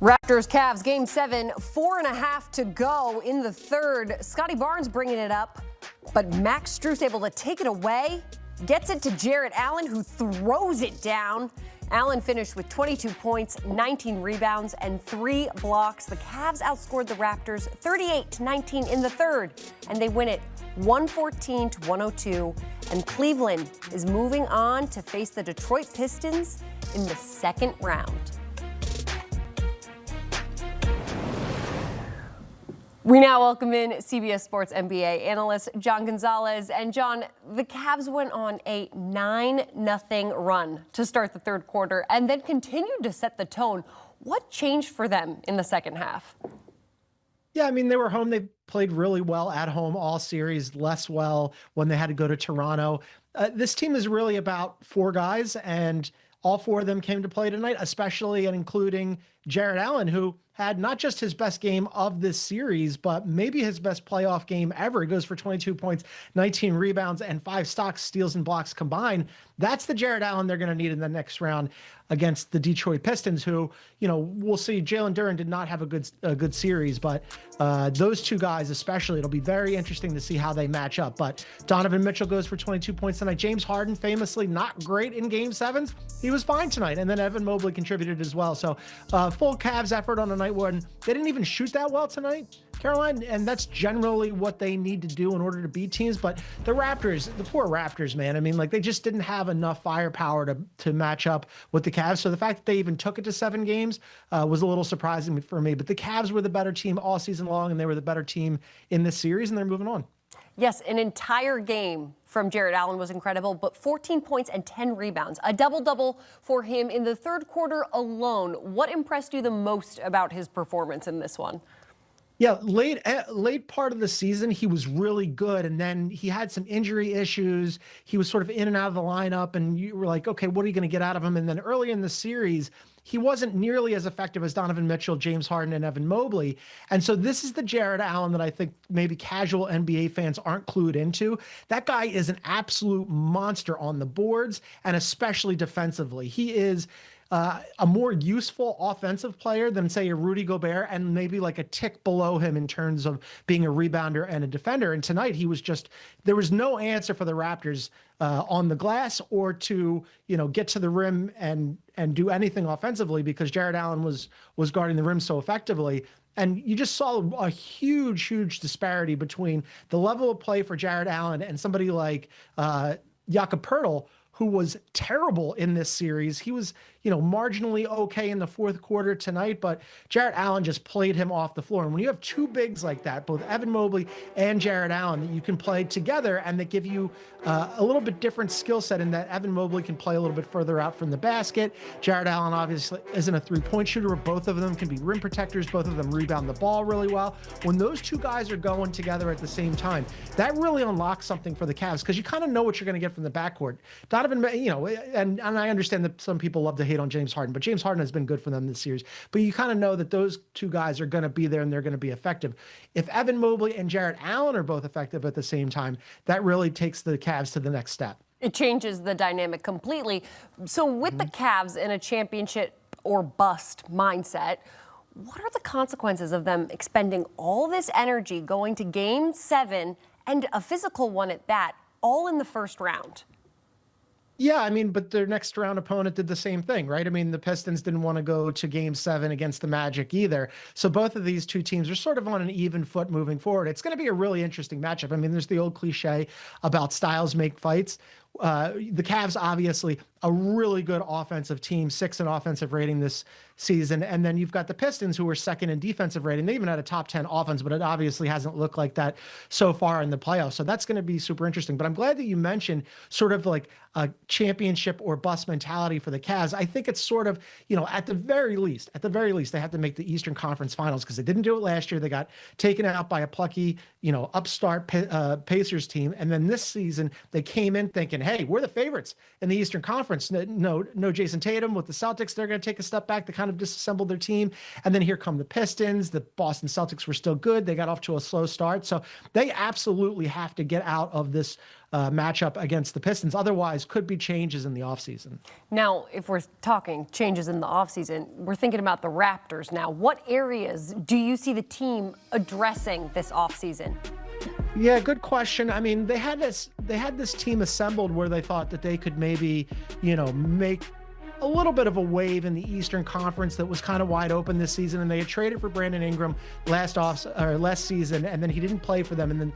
Raptors Cavs game 7, 4.5 to go in the third. Scotty Barnes bringing it up, but Max Strus able to take it away. Gets it to Jarrett Allen, who throws it down. Allen finished with 22 points, 19 rebounds, and 3 blocks. The Cavs outscored the Raptors 38-19 in the third, and they win it 114-102. And Cleveland is moving on to face the Detroit Pistons in the second round. We now welcome in CBS Sports NBA analyst John Gonzalez. And John, the Cavs went on a 9-0 run to start the third quarter and then continued to set the tone. What changed for them in the second half? Yeah, I mean, they were home. They played really well at home all series, less well when they had to go to Toronto. This team is really about 4 guys, and all 4 of them came to play tonight, especially and including Jarrett Allen, who had not just his best game of this series, but maybe his best playoff game ever. He goes for 22 points, 19 rebounds, and 5 stocks, steals, and blocks combined. That's the Jarrett Allen they're going to need in the next round against the Detroit Pistons, who, we'll see. Jalen Duren did not have a good series, but those 2 guys especially, it'll be very interesting to see how they match up. But Donovan Mitchell goes for 22 points tonight. James Harden, famously not great in Game 7s. He was fine tonight. And then Evan Mobley contributed as well. So full Cavs effort on a night when they didn't even shoot that well tonight, Caroline, and that's generally what they need to do in order to beat teams. But the Raptors, the poor Raptors, man, I mean, like, they just didn't have enough firepower to match up with the Cavs. So the fact that they even took it to 7 games was a little surprising for me. But the Cavs were the better team all season long, and they were the better team in this series, and they're moving on. Yes, an entire game from Jarrett Allen was incredible, but 14 points and 10 rebounds. A double-double for him in the third quarter alone. What impressed you the most about his performance in this one? Yeah, late part of the season, he was really good, and then he had some injury issues. He was sort of in and out of the lineup, and you were like, okay, what are you going to get out of him? And then early in the series, he wasn't nearly as effective as Donovan Mitchell, James Harden, and Evan Mobley. And so this is the Jarrett Allen that I think maybe casual NBA fans aren't clued into. That guy is an absolute monster on the boards, and especially defensively. He is a more useful offensive player than, say, a Rudy Gobert, and maybe like a tick below him in terms of being a rebounder and a defender. And tonight he was just, there was no answer for the Raptors on the glass or to, get to the rim and do anything offensively, because Jarrett Allen was guarding the rim so effectively. And you just saw a huge disparity between the level of play for Jarrett Allen and somebody like Jakob Poeltl, who was terrible in this series. He was, marginally okay in the fourth quarter tonight, but Jarrett Allen just played him off the floor. And when you have 2 bigs like that, both Evan Mobley and Jarrett Allen, that you can play together and that give you a little bit different skill set, in that Evan Mobley can play a little bit further out from the basket. Jarrett Allen obviously isn't a 3-point shooter, but both of them can be rim protectors. Both of them rebound the ball really well. When those 2 guys are going together at the same time, that really unlocks something for the Cavs, because you kind of know what you're going to get from the backcourt. Donovan, and I understand that some people love to hate on James Harden, but James Harden has been good for them this series. But you kind of know that those 2 guys are going to be there and they're going to be effective. If Evan Mobley and Jarrett Allen are both effective at the same time, that really takes the Cavs to the next step. It changes the dynamic completely. So with the Cavs in a championship or bust mindset, what are the consequences of them expending all this energy going to Game 7, and a physical one at that, all in the first round? Yeah, I mean, but their next round opponent did the same thing, right? I mean, the Pistons didn't want to go to Game 7 against the Magic either. So both of these 2 teams are sort of on an even foot moving forward. It's going to be a really interesting matchup. I mean, there's the old cliche about styles make fights. The Cavs, obviously, a really good offensive team, 6th in offensive rating this season. And then you've got the Pistons, who are 2nd in defensive rating. They even had a top 10 offense, but it obviously hasn't looked like that so far in the playoffs. So that's going to be super interesting. But I'm glad that you mentioned sort of like a championship or bust mentality for the Cavs. I think it's sort of, at the very least, they have to make the Eastern Conference Finals, because they didn't do it last year. They got taken out by a plucky, upstart Pacers team. And then this season, they came in thinking, thinking, hey, we're the favorites in the Eastern Conference. No Jason Tatum with the Celtics. They're going to take a step back. They kind of disassembled their team. And then here come the Pistons. The Boston Celtics were still good. They got off to a slow start. So they absolutely have to get out of this matchup against the Pistons. Otherwise, could be changes in the offseason. Now, if we're talking changes in the offseason, we're thinking about the Raptors now. What areas do you see the team addressing this offseason? Yeah, good question. I mean, they had this team assembled where they thought that they could maybe, make a little bit of a wave in the Eastern Conference that was kind of wide open this season, and they had traded for Brandon Ingram last season, and then he didn't play for them. And then,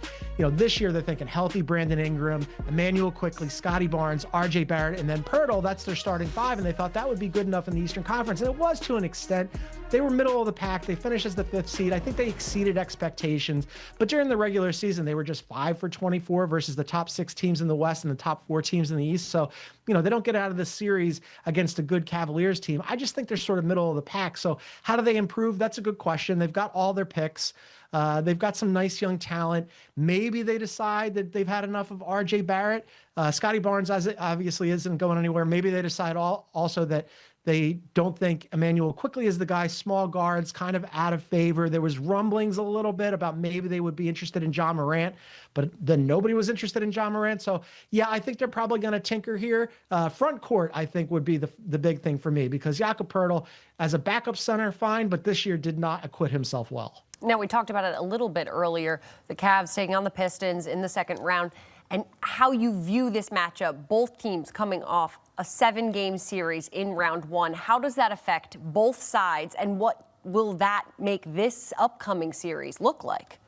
this year they're thinking healthy Brandon Ingram, Emmanuel Quickley, Scotty Barnes, RJ Barrett, and then Pirtle. That's their starting five, and they thought that would be good enough in the Eastern Conference, and it was to an extent. They were middle of the pack. They finished as the 5th seed. I think they exceeded expectations, but during the regular season, they were just 5 for 24 versus the top 6 teams in the West and the top 4 teams in the East. So, they don't get out of this series against a good Cavaliers team. I just think they're sort of middle of the pack. So how do they improve? That's a good question. They've got all their picks. They've got some nice young talent. Maybe they decide that they've had enough of RJ Barrett. Scotty Barnes obviously isn't going anywhere. Maybe they decide also that they don't think Emmanuel Quickley is the guy. Small guards kind of out of favor. There was rumblings a little bit about maybe they would be interested in John Morant, but then nobody was interested in John Morant. So yeah, I think they're probably going to tinker here. Front court, I think, would be the big thing for me, because Jakob Poeltl as a backup center, fine, but this year did not acquit himself well. Now, we talked about it a little bit earlier, the Cavs taking on the Pistons in the second round, and how you view this matchup, both teams coming off a 7-game series in round 1. How does that affect both sides, and what will that make this upcoming series look like?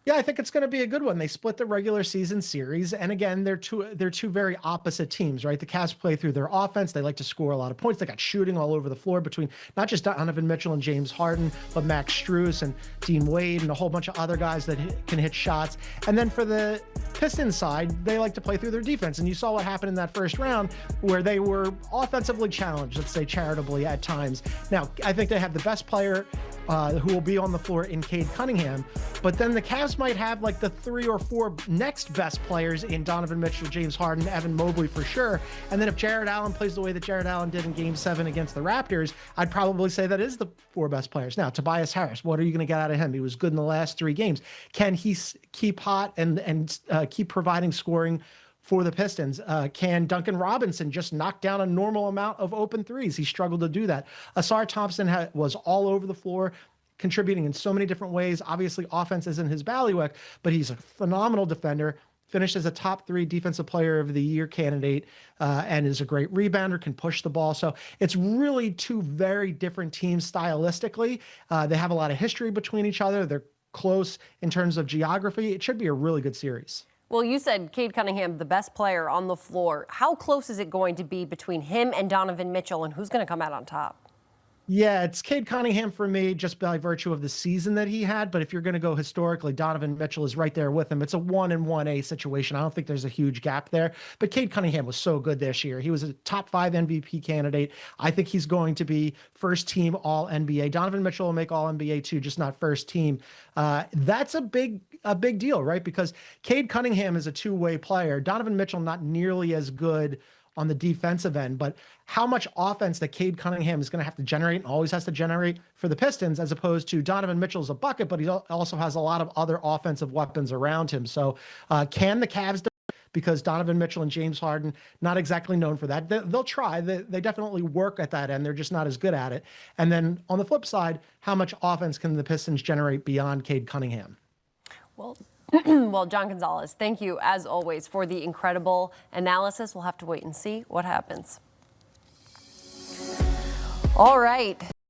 Yeah, I think it's going to be a good one. They split the regular season series, and again, they're two very opposite teams, right? The Cavs play through their offense. They like to score a lot of points. They got shooting all over the floor between not just Donovan Mitchell and James Harden, but Max Strus and Dean Wade and a whole bunch of other guys that can hit shots. And then for the Pistons side, they like to play through their defense. And you saw what happened in that first round, where they were offensively challenged, let's say charitably at times. Now, I think they have the best player who will be on the floor in Cade Cunningham, but then the Cavs might have like the 3 or 4 next best players in Donovan Mitchell, James Harden, Evan Mobley for sure. And then if Jared Allen plays the way that Jared Allen did in Game 7 against the Raptors, I'd probably say that is the 4 best players. Now, Tobias Harris, what are you going to get out of him? He was good in the last 3 games. Can he keep hot and keep providing scoring for the Pistons? Can Duncan Robinson just knock down a normal amount of open threes? He struggled to do that. Asar Thompson was all over the floor, contributing in so many different ways. Obviously, offense isn't his bailiwick, but he's a phenomenal defender. Finished as a top 3 defensive player of the year candidate, and is a great rebounder, can push the ball. So it's really 2 very different teams stylistically. They have a lot of history between each other. They're close in terms of geography. It should be a really good series. Well, you said Cade Cunningham, the best player on the floor. How close is it going to be between him and Donovan Mitchell, and who's going to come out on top? Yeah, it's Cade Cunningham for me, just by virtue of the season that he had. But if you're going to go historically, Donovan Mitchell is right there with him. It's a 1 and 1A situation. I don't think there's a huge gap there. But Cade Cunningham was so good this year. He was a top 5 MVP candidate. I think he's going to be first team All NBA. Donovan Mitchell will make All NBA too, just not first team. That's a big deal, right? Because Cade Cunningham is a 2-way player. Donovan Mitchell not nearly as good on the defensive end, but how much offense that Cade Cunningham is going to have to generate and always has to generate for the Pistons, as opposed to Donovan Mitchell's a bucket, but he also has a lot of other offensive weapons around him. So can the Cavs do it? Because Donovan Mitchell and James Harden, not exactly known for that. They'll try. They definitely work at that end. They're just not as good at it. And then on the flip side, how much offense can the Pistons generate beyond Cade Cunningham? Well, John Gonzalez, thank you, as always, for the incredible analysis. We'll have to wait and see what happens. All right.